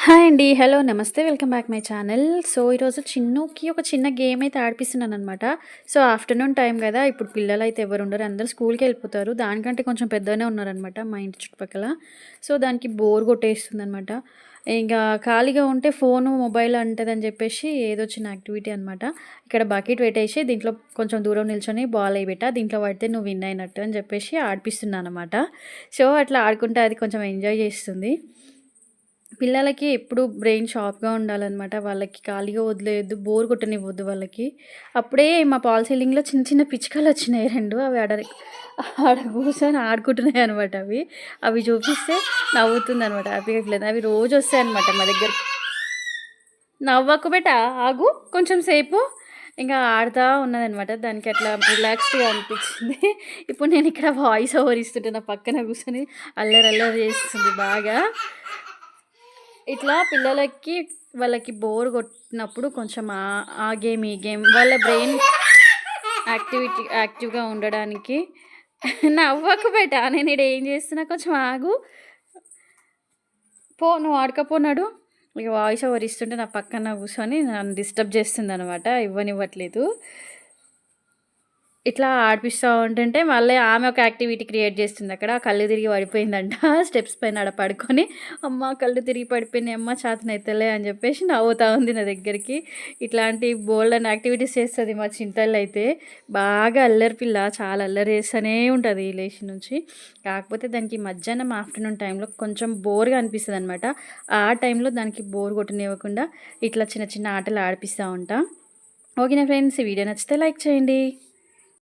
Hi అండి. Hello! నమస్తే. Welcome back my channel. So, ఈరోజు చిన్నుకి ఒక చిన్న గేమ్ అయితే ఆడిపిస్తున్నాననమాట. సో, ఆఫ్టర్‌నూన్ టైం గదా! ఇప్పుడు పిల్లలైతే ఎవరుండరు. అందరూ స్కూల్‌కెళ్ళిపోతారు. దానికంటే కొంచెం పెద్దగానే ఉన్నారనమాట మా ఇంటి చుట్టుపక్కల. సో, దానికి బోర్ కొట్టేస్తుందనమాట. ఇంగా ఖాళీగా ఉంటే ఫోను, మొబైల్ అంటదని జెప్పేసి ఏదో చిన్న యాక్టివిటీ అనమాట. ఇక్కడ బకెట్ పెట్టేసి దీంట్లో కొంచెం దూరం నిల్చొని బాల్ ఎయబెట్టా. దీంట్లో పడితే నువ్వు విన్ అయినట్టు అని జెప్పేసి ఆడిపిస్తున్నాననమాట. సో, అట్లా ఆడుకుంటే అది కొంచెం ఎంజాయ్ జేస్తుంది. పిల్లలకి ఎప్పుడు బ్రెయిన్ షార్ప్‌గా ఉండాలనమాట. వాళ్ళకి ఖాళీగా వదిలేయొద్దు. బోర్ కొట్టనివ్వద్దు వాళ్ళకి. అప్పుడే మా పాల్ సీలింగ్‌లో చిన్న చిన్న పిచ్చుకలొచ్చినాయి 2. అవి ఆడ కూర్చొని ఆడుకుంటున్నాయనమాట అవి. అవి చూపిస్తే నవ్వుతుందనమాట హ్యాపీగా ఫీల్ అవుతుంది. అవి రోజొస్తాయనమాట మా దగ్గరికి. నవ్వకు బేటా ఆగు కొంచెం సేపు. ఇంగా ఆడుతా ఉన్నదనమాట. దానికి అట్లా రిలాక్స్డ్‌గా అనిపించింది. ఇప్పుడు నేనిక్కడ వాయిస్ ఓవర్ ఇస్తుంటే పక్కన కూర్చొని అల్లరి అల్లరి చేస్తుంది బాగా. ఇట్లా పిల్లలకి వాళ్ళకి బోర్ కొట్టినప్పుడు కొంచెం ఆ గేమ్, ఈ గేమ్ వాళ్ళ బ్రెయిన్ యాక్టివ్‌గా ఉండడానికి నవ్వకు బేటా నేనీడ ఏం చేస్తున్నా కొంచెం ఆగు. నువ్వు ఆడకపో నడు. ఇక వాయిస్ ఓవర్ ఇస్తుంటే నా పక్కన కూర్చొని నన్ను డిస్టర్బ్ చేస్తుందనమాట. ఇవ్వనివ్వట్లేదు. ఇట్లా ఆడిపిస్తా ఉంటుంటే మళ్ళీ ఆమె ఒక యాక్టివిటీ క్రియేట్ చేస్తుంది అక్కడ. కళ్ళు తిరిగి పడిపోయిందంట. స్టెప్స్ పైన ఆడ పడుకొని, "అమ్మ కళ్ళు తిరిగి పడిపోయినాయి అమ్మ చేతనైతలే" అని చెప్పేసి నవ్వుతా ఉంది నా దగ్గరికి. ఇట్లాంటి బోలెడన్ని యాక్టివిటీస్ చేస్తది మా చింతల్లయితే. బాగా అల్లరి పిల్ల. చాలా అల్లరి చేస్తూనే ఉంటది లేచి నుంచి. కాకపోతే దానికి మధ్యాహ్నం, ఆఫ్టర్‌నూన్ టైంలో కొంచెం బోర్‌గా అనిపిస్తదనమాట. ఆ టైంలో దానికి బోర్ కొట్టనివ్వకుండా ఇట్లా చిన్న చిన్న ఆటలు ఆడిపిస్తా ఉంటా. ఓకేనా ఫ్రెండ్స్, ఈ వీడియో నచ్చితే లైక్ చేయండి.